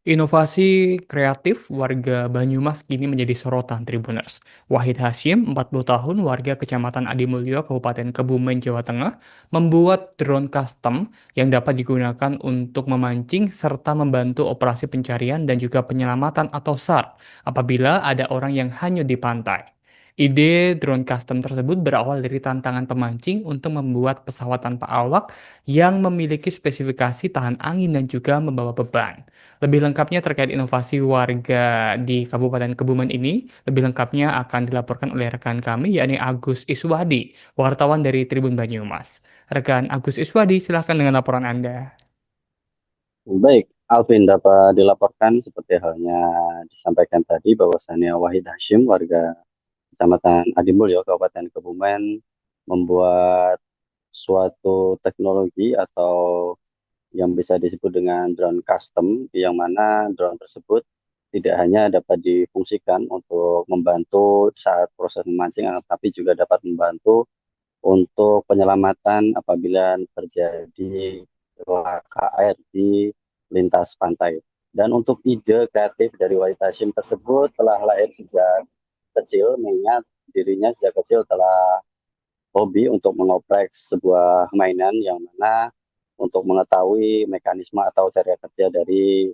Inovasi kreatif warga Banyumas kini menjadi sorotan Tribuners. Wahid Hashim, 40 tahun, warga Kecamatan Adimulyo, Kabupaten Kebumen, Jawa Tengah, membuat drone custom yang dapat digunakan untuk memancing serta membantu operasi pencarian dan juga penyelamatan atau SAR apabila ada orang yang hanyut di pantai. Ide drone custom tersebut berawal dari tantangan pemancing untuk membuat pesawat tanpa awak yang memiliki spesifikasi tahan angin dan juga membawa beban. Lebih lengkapnya terkait inovasi warga di Kabupaten Kebumen ini, lebih lengkapnya akan dilaporkan oleh rekan kami, yakni Agus Iswadi, wartawan dari Tribun Banyumas. Rekan Agus Iswadi, silahkan dengan laporan Anda. Baik, Alvin dapat dilaporkan seperti halnya disampaikan tadi bahwasannya Wahid Hashim warga Kecamatan Adimulyo Kabupaten Kebumen membuat suatu teknologi atau yang bisa disebut dengan drone custom, yang mana drone tersebut tidak hanya dapat difungsikan untuk membantu saat proses memancing, tapi juga dapat membantu untuk penyelamatan apabila terjadi laka air di lintas pantai. Dan untuk ide kreatif dari Wahid Hashim tersebut telah lahir sejak kecil, mengingat dirinya sejak kecil telah hobi untuk mengoprek sebuah mainan yang mana untuk mengetahui mekanisme atau cara kerja dari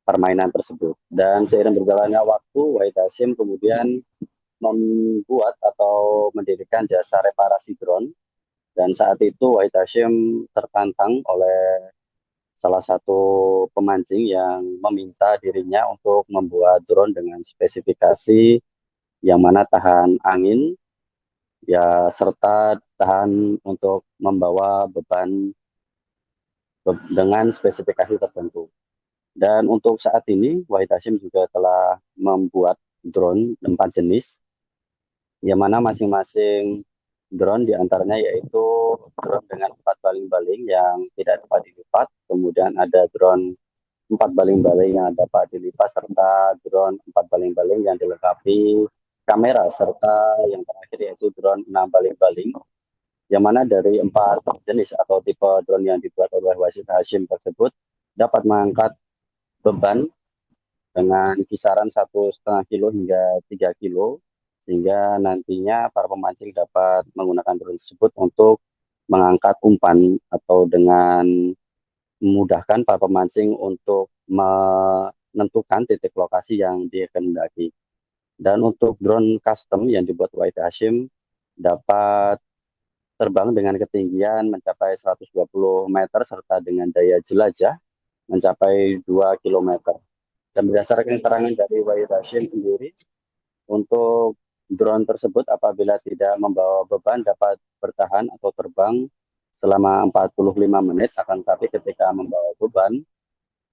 permainan tersebut. Dan seiring berjalannya waktu, Wahid Hashim kemudian membuat atau mendirikan jasa reparasi drone. Dan saat itu Wahid Hashim tertantang oleh salah satu pemancing yang meminta dirinya untuk membuat drone dengan spesifikasi yang mana tahan angin, ya serta tahan untuk membawa beban dengan spesifikasi tertentu. Dan untuk saat ini Wahid Hashim juga telah membuat drone 4 jenis, yang mana masing-masing drone diantaranya yaitu drone dengan 4 baling-baling yang tidak dapat dilipat, kemudian ada drone 4 baling-baling yang dapat dilipat, serta drone 4 baling-baling yang dilengkapi kamera, serta yang terakhir yaitu drone 6 baling-baling, yang mana dari 4 jenis atau tipe drone yang dibuat oleh Wahid Hashim tersebut dapat mengangkat beban dengan kisaran 1,5 kilo hingga 3 kilo, sehingga nantinya para pemancing dapat menggunakan drone tersebut untuk mengangkat umpan atau dengan memudahkan para pemancing untuk menentukan titik lokasi yang dikehendaki. Dan untuk drone custom yang dibuat Wahid Hashim dapat terbang dengan ketinggian mencapai 120 meter serta dengan daya jelajah mencapai 2 kilometer. Dan berdasarkan keterangan dari Wahid Hashim sendiri, untuk drone tersebut apabila tidak membawa beban dapat bertahan atau terbang selama 45 menit, akan tetapi ketika membawa beban,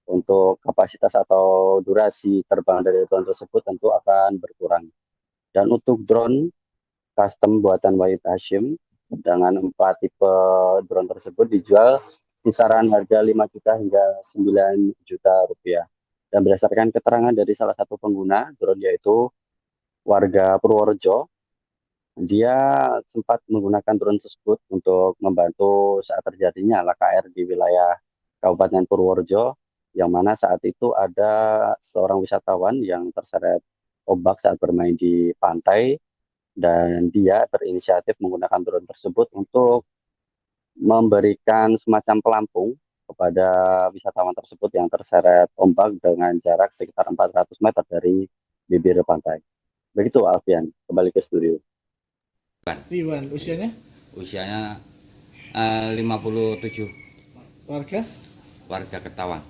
untuk kapasitas atau durasi terbang dari drone tersebut tentu akan berkurang. Dan untuk drone custom buatan Wahid Hashim dengan 4 tipe drone tersebut dijual kisaran harga 5 juta hingga 9 juta rupiah. Dan berdasarkan keterangan dari salah satu pengguna drone yaitu warga Purworejo, dia sempat menggunakan drone tersebut untuk membantu saat terjadinya laka air di wilayah Kabupaten Purworejo, yang mana saat itu ada seorang wisatawan yang terseret ombak saat bermain di pantai, dan dia berinisiatif menggunakan drone tersebut untuk memberikan semacam pelampung kepada wisatawan tersebut yang terseret ombak dengan jarak sekitar 400 meter dari bibir pantai. Begitu Alfian, kembali ke studio. Iwan, usianya Usianya 57, warga warga Ketawang,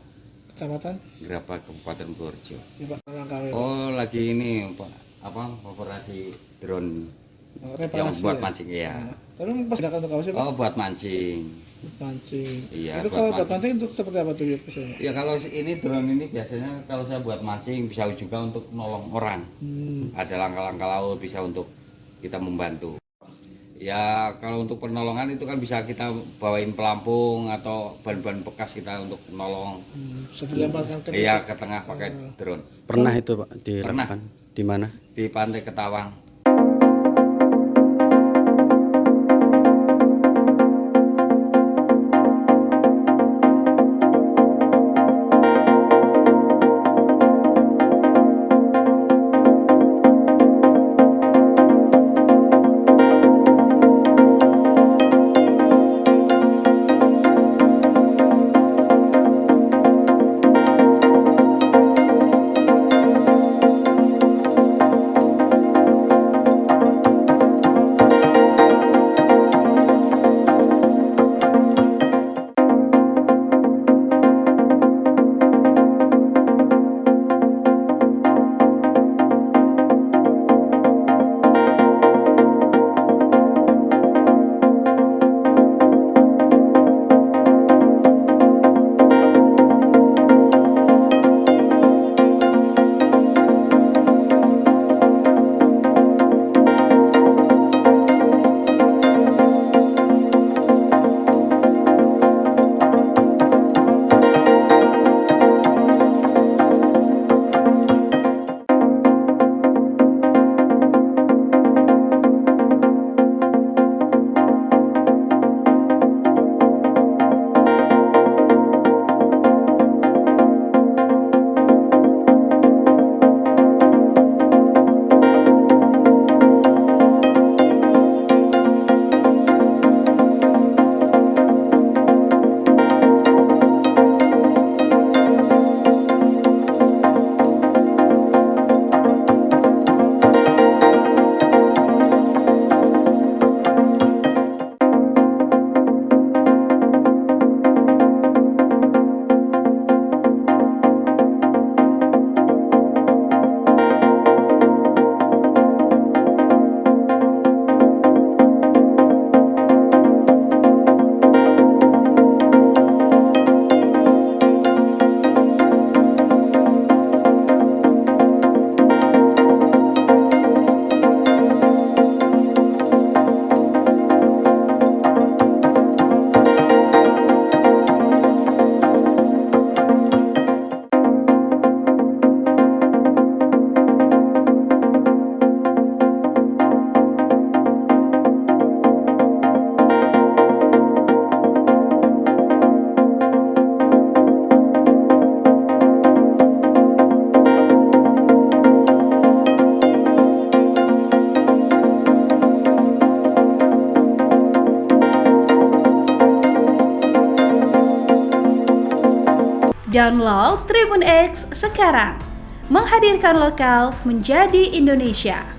kecamatan Gerabak, Kabupaten Purworejo. ya Pak Langkawi Pak. Oh, lagi ini operasi drone yang Reparasi buat ya. mancing ya. Nah, tapi pas gunakan untuk apa sih Pak? Oh, buat mancing. Mancing. Iya, Itu buat kalau buat mancing. mancing untuk seperti apa tuh ya biasanya? Ya kalau ini drone ini biasanya kalau saya buat mancing bisa juga untuk nolong orang. Ada langkah-langkah laut bisa untuk kita membantu. Ya kalau untuk penolongan itu kan bisa kita bawain pelampung atau ban-ban bekas kita untuk nolong. Bisa dilemparkan ke Iya, titik. ke tengah pakai drone. Pernah itu Pak dilakukan di mana? Di Pantai Ketawang. Download Tribun X sekarang. Menghadirkan lokal menjadi Indonesia.